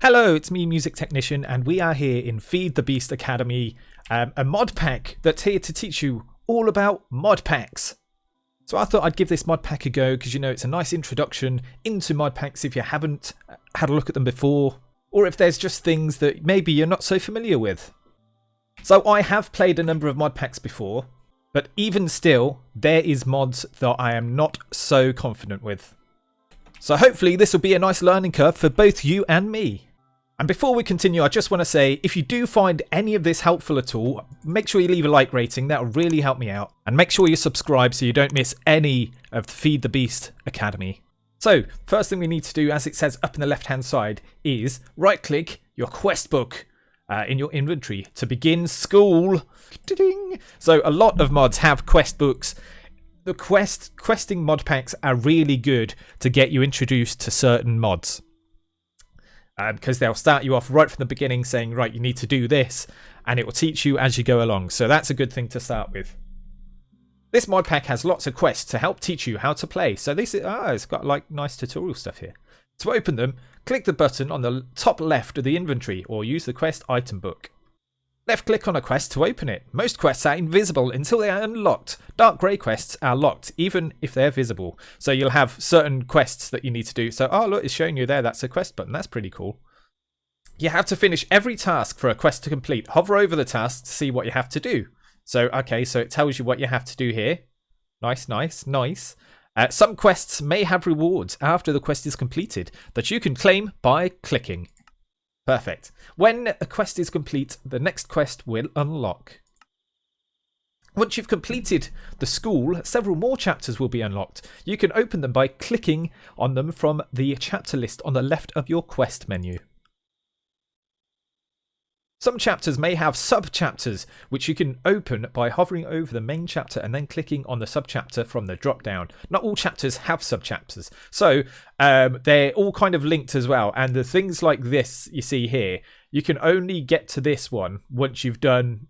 Hello, it's me, MusicTechnician, and we are here in Feed the Beast Academy, a mod pack that's here to teach you all about mod packs. So I thought I'd give this mod pack a go because, you know, it's a nice introduction into mod packs if you haven't had a look at them before, or if there's just things that maybe you're not so familiar with. So I have played a number of mod packs before, but even still, there is mods that I am not so confident with. So hopefully this will be a nice learning curve for both you and me. And before we continue, I just want to say, if you do find any of this helpful at all, make sure you leave a like rating. That will really help me out. And make sure you subscribe so you don't miss any of the Feed the Beast Academy. So, first thing we need to do, as it says up in the left-hand side, is right-click your Questbook in your inventory to begin school. Ding! So, a lot of mods have quest books. The questing mod packs are really good to get you introduced to certain mods. Because they'll start you off right from the beginning saying, right, you need to do this, and it will teach you as you go along. So that's a good thing to start with. This mod pack has lots of quests to help teach you how to play. So this is, it's got like nice tutorial stuff here. To open them, click the button on the top left of the inventory or use the quest item book. Left click on a quest to open it. Most quests are invisible until they are unlocked. Dark grey quests are locked even if they're visible. So you'll have certain quests that you need to do. So, oh look, it's showing you there. That's a quest button. That's pretty cool. You have to finish every task for a quest to complete. Hover over the task to see what you have to do. So, okay, so it tells you what you have to do here. Nice, nice, nice. Some quests may have rewards after the quest is completed that you can claim by clicking. Perfect. When a quest is complete, the next quest will unlock. Once you've completed the school, several more chapters will be unlocked. You can open them by clicking on them from the chapter list on the left of your quest menu. Some chapters may have sub-chapters, which you can open by hovering over the main chapter and then clicking on the sub-chapter from the drop-down. Not all chapters have sub-chapters, so they're all kind of linked as well. And the things like this you see here, you can only get to this one once you've done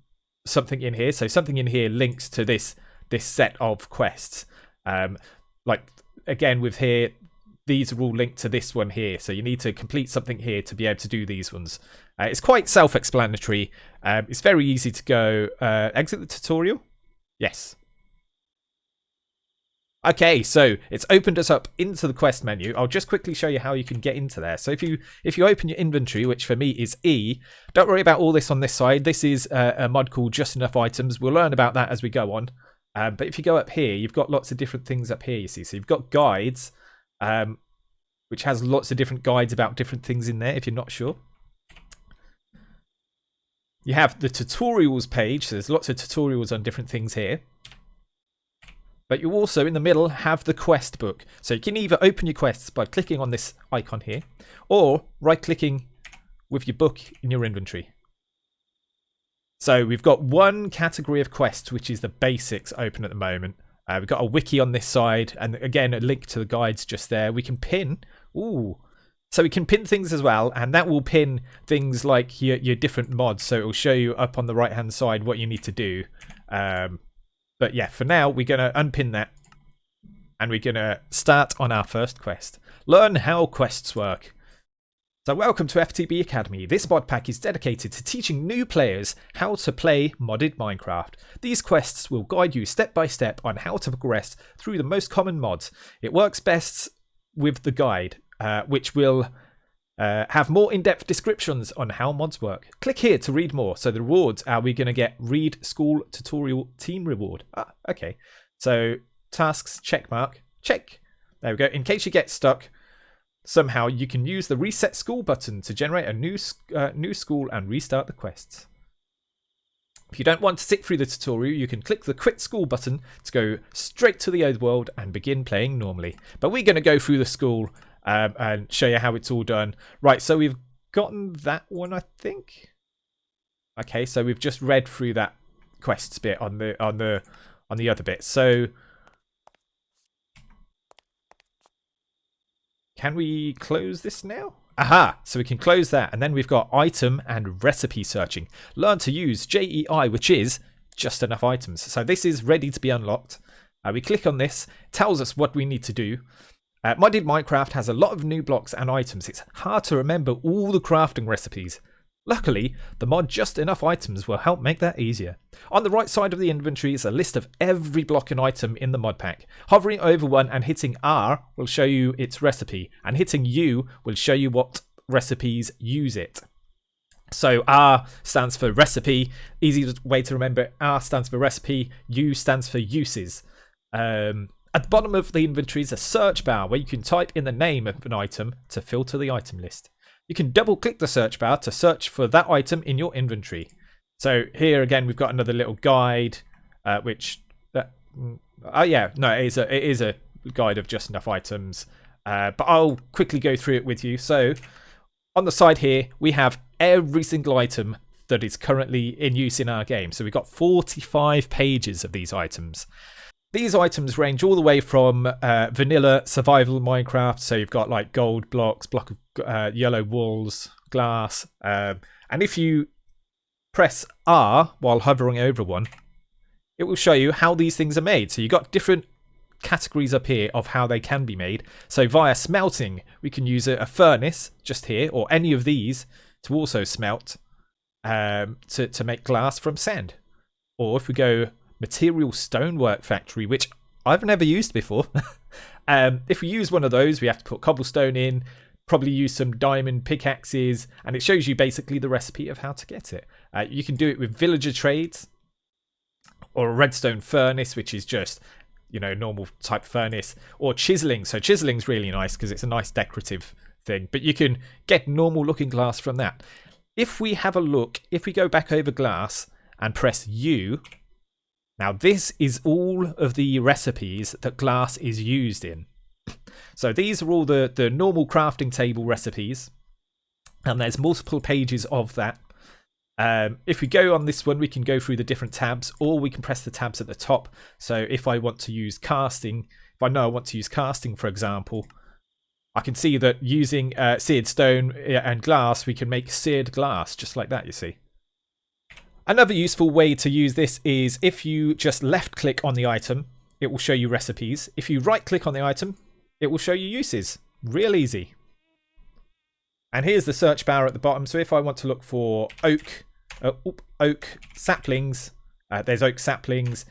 something in here. So something in here links to this set of quests. Like, again, with here, these are all linked to this one here. So you need to complete something here to be able to do these ones. It's quite self-explanatory. It's very easy to go. Exit the tutorial. Yes. Okay, so it's opened us up into the quest menu. I'll just quickly show you how you can get into there. So if you open your inventory, which for me is E, don't worry about all this on this side. This is a mod called Just Enough Items. We'll learn about that as we go on. But if you go up here, you've got lots of different things up here, you see. So you've got guides, which has lots of different guides about different things in there if you're not sure. You have the tutorials page, so there's lots of tutorials on different things here. But you also, in the middle, have the quest book. So you can either open your quests by clicking on this icon here, or right-clicking with your book in your inventory. So we've got one category of quests, which is the basics open at the moment. We've got a wiki on this side, and again, a link to the guides just there. We can pin. Ooh. So we can pin things as well, and that will pin things like your different mods. So it will show you up on the right-hand side what you need to do. But yeah, for now, we're going to unpin that, and we're going to start on our first quest. Learn how quests work. So welcome to FTB Academy. This mod pack is dedicated to teaching new players how to play modded Minecraft. These quests will guide you step by step on how to progress through the most common mods. It works best with the guide, which will have more in-depth descriptions on how mods work. Click here to read more. So the rewards are we going to get read school tutorial team reward. Okay. So tasks, check mark, check. There we go. In case you get stuck, somehow you can use the reset school button to generate a new school and restart the quests. If you don't want to sit through the tutorial, you can click the quit school button to go straight to the overworld and begin playing normally. But we're going to go through the school and show you how it's all done. Right, so we've gotten that one, I think. Okay, so we've just read through that quests bit on the other bit. So can we close this now? Aha! So we can close that, and then we've got item and recipe searching. Learn to use JEI, which is just enough items. So this is ready to be unlocked. We click on this, tells us what we need to do. Modded Minecraft has a lot of new blocks and items. It's hard to remember all the crafting recipes. Luckily, the mod Just Enough Items will help make that easier. On the right side of the inventory is a list of every block and item in the mod pack. Hovering over one and hitting R will show you its recipe, and hitting U will show you what recipes use it. So R stands for recipe. Easy way to remember, R stands for recipe, U stands for uses. At the bottom of the inventory is a search bar where you can type in the name of an item to filter the item list. You can double click the search bar to search for that item in your inventory. So here again, we've got another little guide, it is a guide of Just Enough Items. But I'll quickly go through it with you. So on the side here, we have every single item that is currently in use in our game. So we've got 45 pages of these items. These items range all the way from vanilla survival Minecraft, so you've got like gold blocks, block of yellow walls, glass, and if you press R while hovering over one, it will show you how these things are made. So you've got different categories up here of how they can be made. So via smelting, we can use a furnace just here, or any of these, to also smelt to make glass from sand. Or if we go material stonework factory, which I've never used before. If we use one of those, we have to put cobblestone in, probably use some diamond pickaxes, and it shows you basically the recipe of how to get it. You can do it with villager trades or a redstone furnace, which is just, normal type furnace, or chiseling. So chiseling's really nice because it's a nice decorative thing, but you can get normal looking glass from that. If we have a look, if we go back over glass and press U, now this is all of the recipes that glass is used in. So these are all the normal crafting table recipes, and there's multiple pages of that. If we go on this one, we can go through the different tabs, or we can press the tabs at the top. So if I want to use casting, if I know I want to use casting, for example, I can see that using seared stone and glass, we can make seared glass, just like that, you see. Another useful way to use this is if you just left click on the item, it will show you recipes. If you right click on the item, it will show you uses. Real easy. And here's the search bar at the bottom. So if I want to look for oak saplings, there's oak saplings.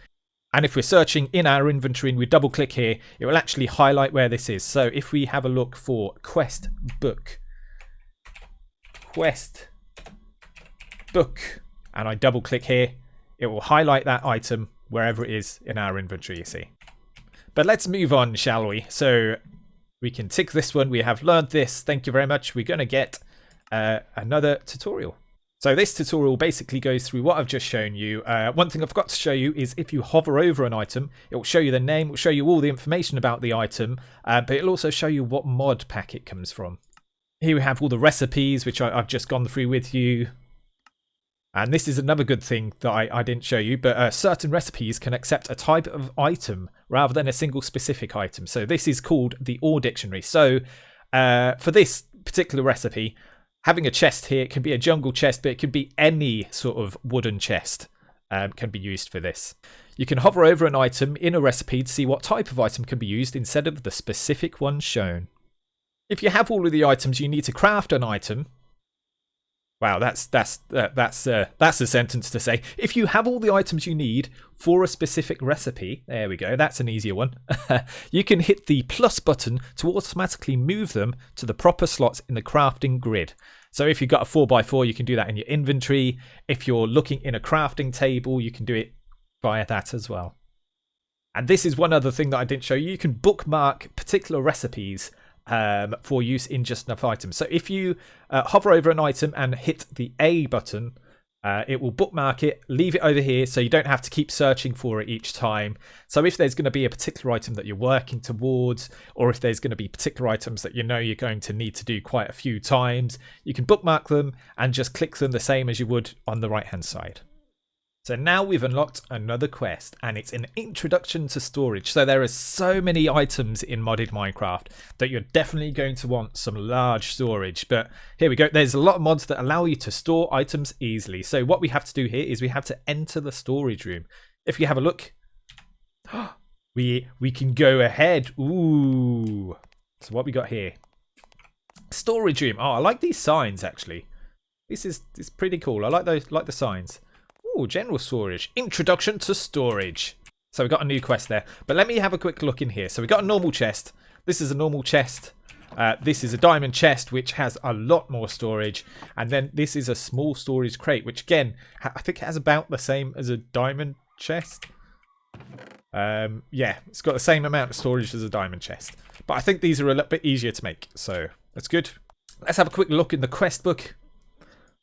And if we're searching in our inventory and we double click here, it will actually highlight where this is. So if we have a look for Questbook, and I double click here, it will highlight that item wherever it is in our inventory, you see. But let's move on, shall we? So we can tick this one. We have learned this. Thank you very much. We're going to get another tutorial. So this tutorial basically goes through what I've just shown you. One thing I forgot to show you is if you hover over an item, it will show you the name, it will show you all the information about the item, but it'll also show you what mod pack it comes from. Here we have all the recipes, which I've just gone through with you. And this is another good thing that I didn't show you, but certain recipes can accept a type of item rather than a single specific item. So this is called the OR dictionary. So for this particular recipe, having a chest here, it can be a jungle chest, but it could be any sort of wooden chest can be used for this. You can hover over an item in a recipe to see what type of item can be used instead of the specific one shown. If you have all of the items you need to craft an item, wow, that's a sentence to say. If you have all the items you need for a specific recipe, there we go, that's an easier one. You can hit the plus button to automatically move them to the proper slots in the crafting grid. So if you've got a 4x4, you can do that in your inventory. If you're looking in a crafting table, you can do it via that as well. And this is one other thing that I didn't show you. You can bookmark particular recipes for use in Just Enough Items. So if you hover over an item and hit the A button, it will bookmark it, leave it over here so you don't have to keep searching for it each time. So if there's going to be a particular item that you're working towards, or if there's going to be particular items that you know you're going to need to do quite a few times, you can bookmark them and just click them the same as you would on the right hand side. So now we've unlocked another quest, and it's an introduction to storage. So there are so many items in modded Minecraft that you're definitely going to want some large storage. But here we go. There's a lot of mods that allow you to store items easily. So what we have to do here is we have to enter the storage room. If you have a look, we can go ahead. Ooh. So what we got here? Storage room. Oh, I like these signs actually. This is pretty cool. I like those, like the signs. Oh, general storage. Introduction to storage. So we got a new quest there. But let me have a quick look in here. So we got a normal chest. This is a normal chest. This is a diamond chest, which has a lot more storage. And then this is a small storage crate, which again, I think has about the same as a diamond chest. Yeah, it's got the same amount of storage as a diamond chest. But I think these are a little bit easier to make. So that's good. Let's have a quick look in the quest book.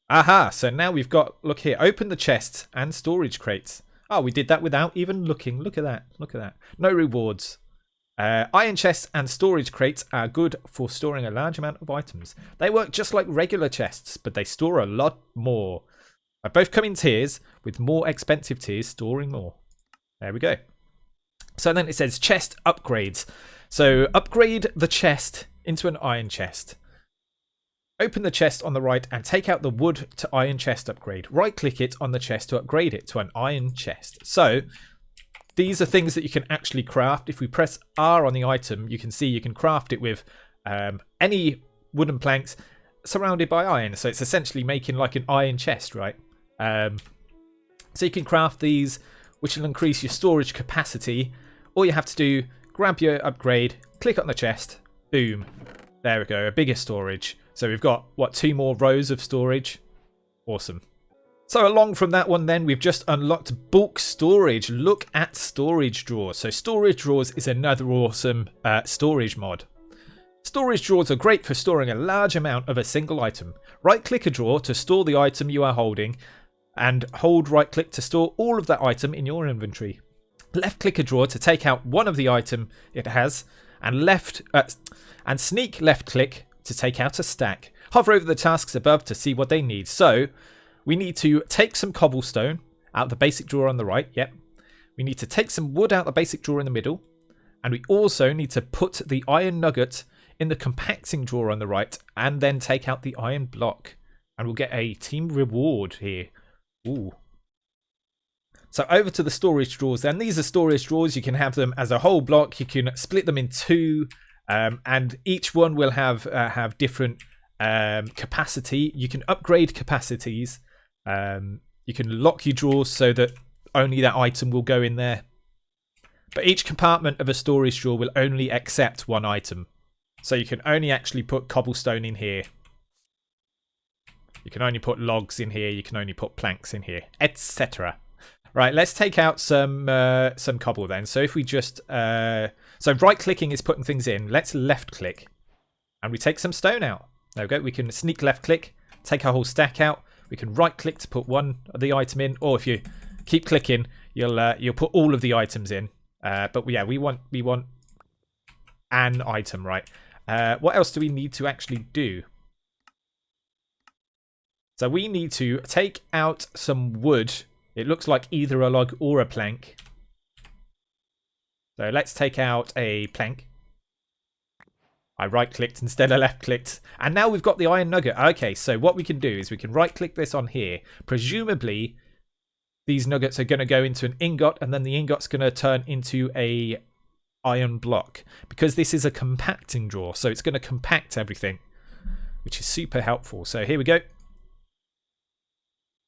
Aha, so now we've got, look here, open the chests and storage crates. Oh, we did that without even looking. Look at that. Look at that. No rewards. Iron chests and storage crates are good for storing a large amount of items. They work just like regular chests, but they store a lot more. They both come in tiers, with more expensive tiers storing more. There we go. So then it says chest upgrades. So upgrade the chest into an iron chest. Open the chest on the right and take out the wood to iron chest upgrade. Right click it on the chest to upgrade it to an iron chest. So these are things that you can actually craft. If we press R on the item, you can see you can craft it with any wooden planks surrounded by iron. So it's essentially making like an iron chest, right? So you can craft these, which will increase your storage capacity. All you have to do, grab your upgrade, click on the chest, boom. There we go, a bigger storage. So we've got, what, 2 more rows of storage? Awesome. So along from that one then, we've just unlocked bulk storage. Look at storage drawers. So storage drawers is another awesome storage mod. Storage drawers are great for storing a large amount of a single item. Right click a drawer to store the item you are holding and hold right click to store all of that item in your inventory. Left click a drawer to take out one of the item it has and sneak left click to take out a stack. Hover over the tasks above to see what they need. So we need to take some cobblestone out the basic drawer on the right. Yep. We need to take some wood out the basic drawer in the middle. And we also need to put the iron nugget in the compacting drawer on the right and then take out the iron block. And we'll get a team reward here. Ooh. So over to the storage drawers then. These are storage drawers. You can have them as a whole block. You can split them in 2. And each one will have different capacity. You can upgrade capacities. You can lock your drawers so that only that item will go in there. But each compartment of a storage drawer will only accept one item. So you can only actually put cobblestone in here. You can only put logs in here. You can only put planks in here, etc. Right, let's take out some cobble then. So if we just so right clicking is putting things in. Let's left click and we take some stone out. There we go. We can sneak left click, take our whole stack out. We can right click to put one of the item in, or if you keep clicking, you'll put all of the items in. But yeah, we want an item, right? What else do we need to actually do? So we need to take out some wood. It looks like either a log or a plank. So let's take out a plank. I right clicked instead of left clicked. And now we've got the iron nugget. Okay, so what we can do is we can right click this on here. Presumably these nuggets are going to go into an ingot and then the ingot's going to turn into a iron block. Because this is a compacting drawer. So it's going to compact everything, which is super helpful. So here we go.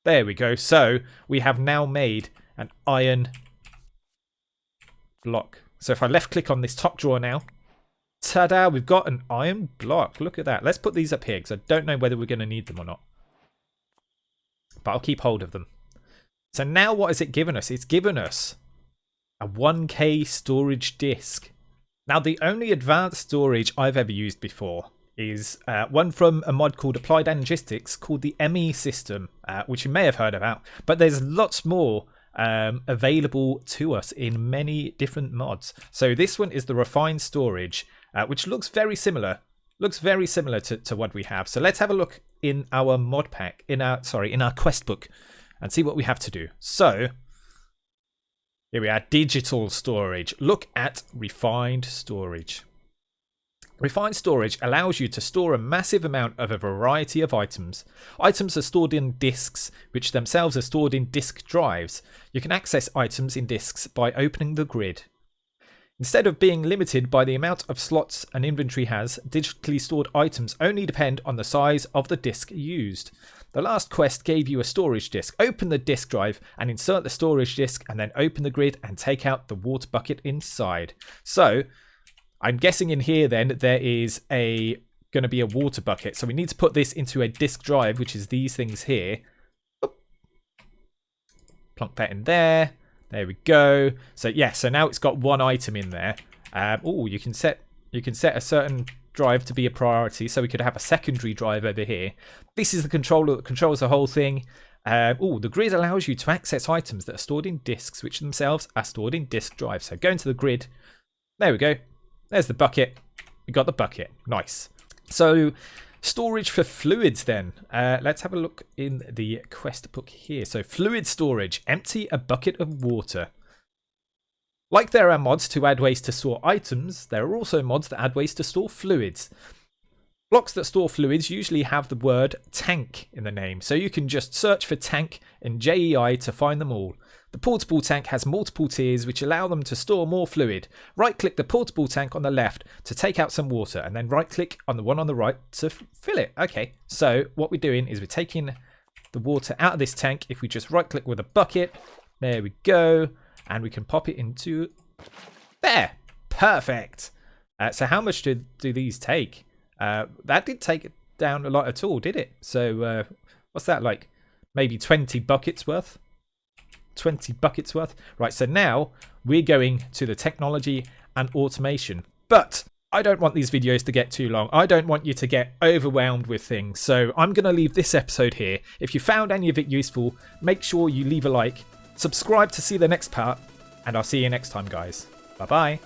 There we go. So we have now made an iron block. So if I left click on this top drawer now, ta-da, we've got an iron block. Look at that. Let's put these up here because I don't know whether we're going to need them or not. But I'll keep hold of them. So now what has it given us? It's given us a 1K storage disk. Now the only advanced storage I've ever used before is one from a mod called Applied Energistics called the ME system, which you may have heard about. But there's lots more available to us in many different mods. So this one is the refined storage, which looks very similar. Looks very similar to what we have. So let's have a look in our mod pack, in our quest book, and see what we have to do. So here we are, digital storage. Look at refined storage. Refined storage allows you to store a massive amount of a variety of items. Items are stored in disks, which themselves are stored in disk drives. You can access items in disks by opening the grid. Instead of being limited by the amount of slots an inventory has, digitally stored items only depend on the size of the disk used. The last quest gave you a storage disk. Open the disk drive and insert the storage disk, and then open the grid and take out the water bucket inside. So I'm guessing in here then there is going to be a water bucket. So we need to put this into a disk drive, which is these things here. Oop. Plonk that in there. There we go. So yeah, so now it's got one item in there. Oh, you can set a certain drive to be a priority, so we could have a secondary drive over here. This is the controller that controls the whole thing. Oh, the grid allows you to access items that are stored in disks, which themselves are stored in disk drives. So go into the grid. There we go. There's the bucket. We got the bucket. Nice. So storage for fluids then. Let's have a look in the quest book here. So fluid storage. Empty a bucket of water. Like there are mods to add ways to store items, there are also mods that add ways to store fluids. Blocks that store fluids usually have the word tank in the name, so you can just search for tank in JEI to find them all. The portable tank has multiple tiers which allow them to store more fluid. Right click the portable tank on the left to take out some water, and then right click on the one on the right to fill it. Okay, so what we're doing is we're taking the water out of this tank. If we just right click with a bucket, there we go. And we can pop it into there. Perfect. So how much do these take? That didn't take it down a lot at all, did it? So what's that, like maybe 20 buckets worth? 20 buckets worth. Right, so now we're going to the technology and automation. But I don't want these videos to get too long. I don't want you to get overwhelmed with things. So I'm going to leave this episode here. If you found any of it useful, make sure you leave a like. Subscribe to see the next part, and I'll see you next time, guys. Bye-bye.